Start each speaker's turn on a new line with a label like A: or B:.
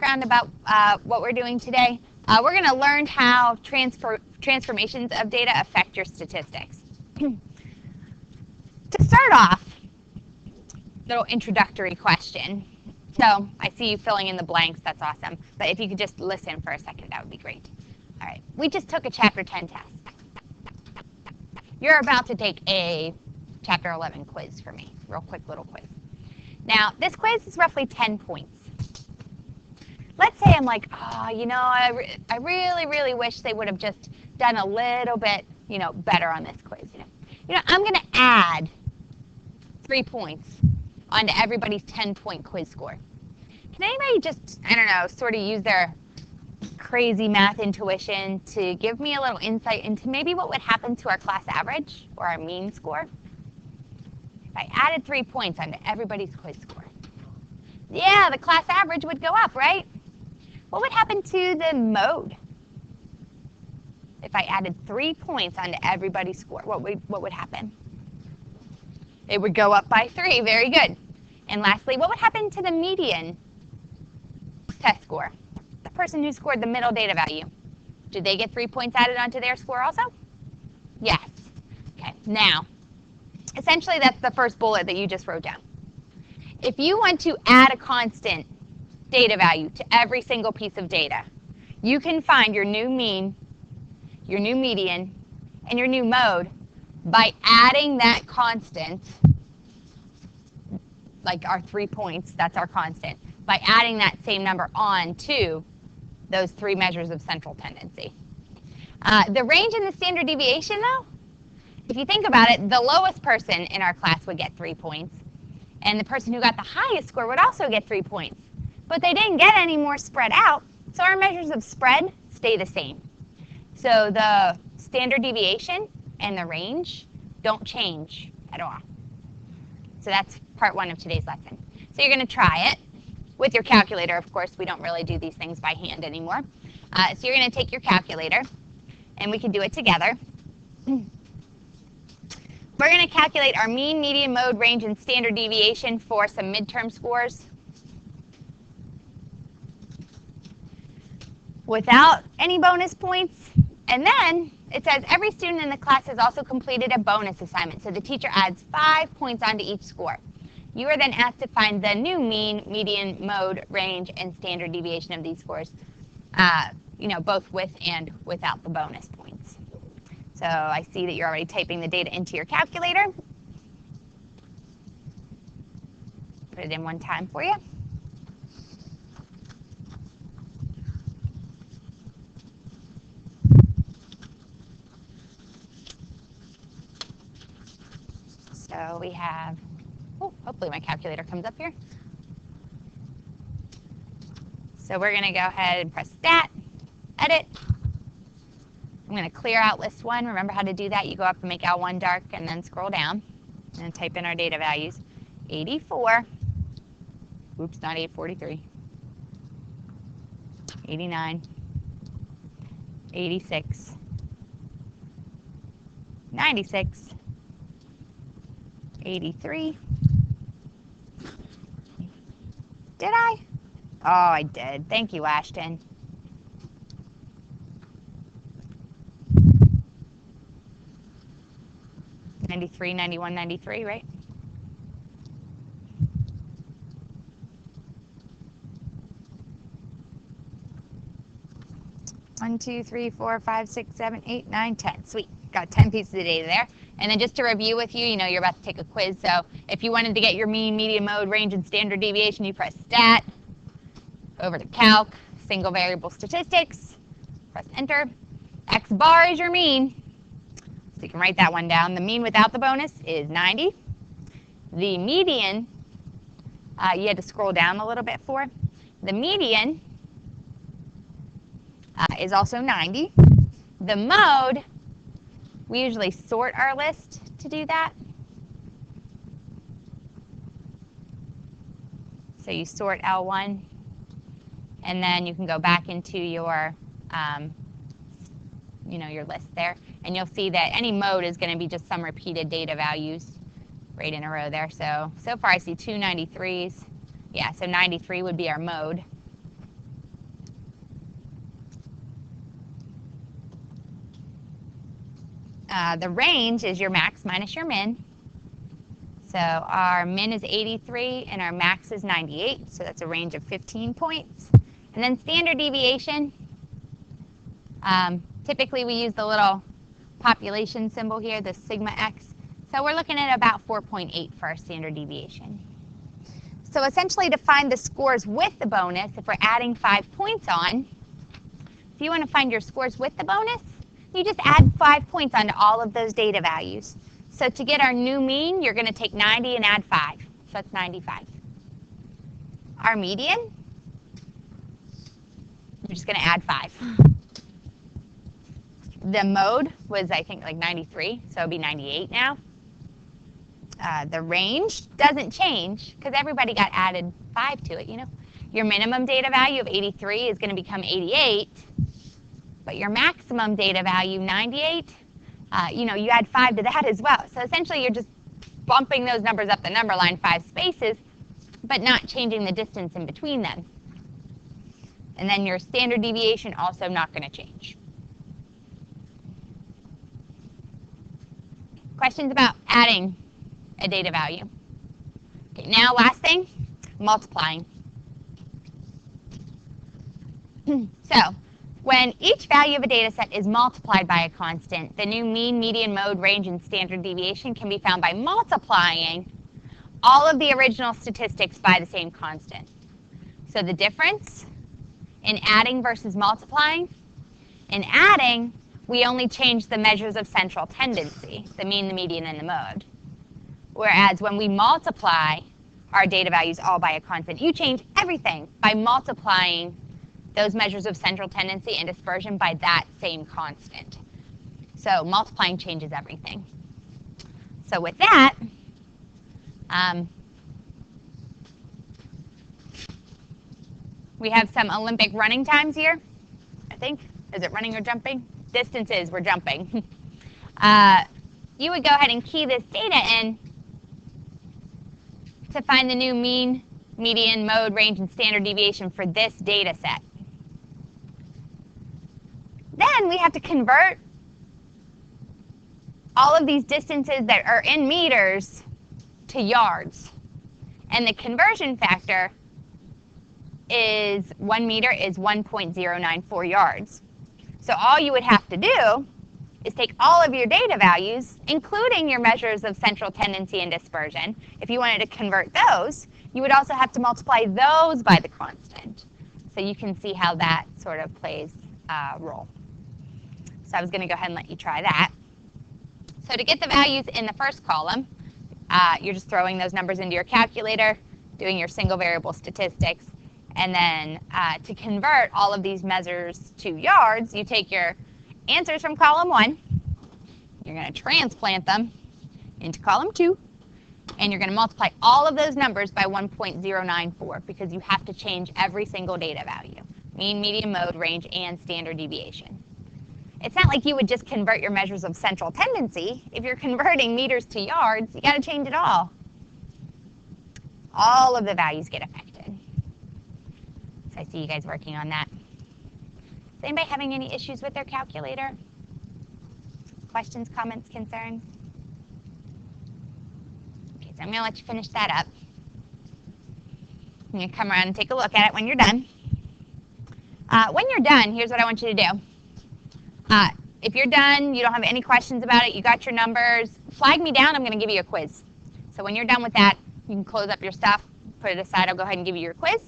A: background about what we're doing today. We're going to learn how transformations of data affect your statistics. To start off, little introductory question. So I see you filling in the blanks. That's awesome. But if you could just listen for a second, that would be great. All right. We just took a Chapter 10 test. You're about to take a Chapter 11 quiz for me. Real quick little quiz. Now, this quiz is roughly 10 points. Let's say I'm like, oh, you know, I really, really wish they would have just done a little bit, you know, better on this quiz. You know, I'm going to add 3 points onto everybody's 10-point quiz score. Can anybody just, I don't know, sort of use their crazy math intuition to give me a little insight into maybe what would happen to our class average or our mean score if I added 3 points onto everybody's quiz score? Yeah, the class average would go up, right? What would happen to the mode if I added 3 points onto everybody's score? What would happen? It would go up by 3. Very good. And lastly, what would happen to the median test score? The person who scored the middle data value. Did they get 3 points added onto their score also? Yes. Okay. Now, essentially that's the first bullet that you just wrote down. If you want to add a constant data value to every single piece of data, you can find your new mean, your new median, and your new mode by adding that constant, like our 3 points, that's our constant, by adding that same number on to those 3 measures of central tendency. The range and the standard deviation, though, if you think about it, the lowest person in our class would get 3 points, and the person who got the highest score would also get 3 points. But they didn't get any more spread out, so our measures of spread stay the same. So the standard deviation and the range don't change at all. So that's part 1 of today's lesson. So you're going to try it with your calculator. Of course, we don't really do these things by hand anymore. So you're going to take your calculator, and we can do it together. We're going to calculate our mean, median, mode, range, and standard deviation for some midterm scores without any bonus points. And then it says every student in the class has also completed a bonus assignment. So the teacher adds 5 points onto each score. You are then asked to find the new mean, median, mode, range, and standard deviation of these scores, you know, both with and without the bonus points. So I see that you're already typing the data into your calculator. Put it in one time for you. So we have, oh, hopefully my calculator comes up here. So we're going to go ahead and press Stat, Edit. I'm going to clear out list 1. Remember how to do that. You go up and make L1 dark and then scroll down and type in our data values. 84. Oops, not 843. 89. 86. 96. 83. Did I? Oh, I did. Thank you, Ashton. 93, 91, 93, right? One, 2, 3, 4, 5, 6, 7, 8, 9, 10. Sweet. Got 10 pieces of data there. And then just to review with you, you know, you're about to take a quiz. So if you wanted to get your mean, median, mode, range, and standard deviation, you press Stat, over to Calc, single variable statistics, press Enter. X bar is your mean. So you can write that one down. The mean without the bonus is 90. The median, you had to scroll down a little bit for. The median is also 90. The mode, we usually sort our list to do that. So you sort L1, and then you can go back into your, you know, your list there, and you'll see that any mode is going to be just some repeated data values right in a row there. So far I see 2 93s. Yeah, so 93 would be our mode. The range is your max minus your min. So our min is 83 and our max is 98, so that's a range of 15 points. And then standard deviation, typically we use the little population symbol here, the sigma x. So we're looking at about 4.8 for our standard deviation. So essentially to find the scores with the bonus, if we're adding 5 points on, if you want to find your scores with the bonus, you just add 5 points onto all of those data values. So to get our new mean, you're going to take 90 and add 5. So that's 95. Our median, you're just going to add 5. The mode was, I think, like 93, so it'll be 98 now. The range doesn't change because everybody got added 5 to it, you know. Your minimum data value of 83 is going to become 88, but your maximum data value, 98, you know, you add 5 to that as well. So essentially you're just bumping those numbers up the number line 5 spaces, but not changing the distance in between them. And then your standard deviation also not going to change. Questions about adding a data value? Okay, now last thing, multiplying. So when each value of a data set is multiplied by a constant, the new mean, median, mode, range, and standard deviation can be found by multiplying all of the original statistics by the same constant. So the difference in adding versus multiplying, in adding, we only change the measures of central tendency, the mean, the median, and the mode. Whereas when we multiply our data values all by a constant, you change everything by multiplying those measures of central tendency and dispersion by that same constant. So multiplying changes everything. So with that, we have some Olympic running times here, I think. Is it running or jumping? Distances, we're jumping. You would go ahead and key this data in to find the new mean, median, mode, range, and standard deviation for this data set. Then we have to convert all of these distances that are in meters to yards. And the conversion factor is 1 meter is 1.094 yards. So all you would have to do is take all of your data values, including your measures of central tendency and dispersion. If you wanted to convert those, you would also have to multiply those by the constant. So you can see how that sort of plays a role. So I was going to go ahead and let you try that. So to get the values in the first column, you're just throwing those numbers into your calculator, doing your single variable statistics, and then to convert all of these measures to yards, you take your answers from column 1, you're going to transplant them into column 2, and you're going to multiply all of those numbers by 1.094 because you have to change every single data value, mean, median, mode, range, and standard deviation. It's not like you would just convert your measures of central tendency. If you're converting meters to yards, you got to change it all. All of the values get affected. So I see you guys working on that. Is anybody having any issues with their calculator? Questions, comments, concerns? Okay, so I'm going to let you finish that up. I'm going to come around and take a look at it when you're done. When you're done, here's what I want you to do. If you're done, you don't have any questions about it, you got your numbers, flag me down, I'm going to give you a quiz. So when you're done with that, you can close up your stuff, put it aside, I'll go ahead and give you your quiz.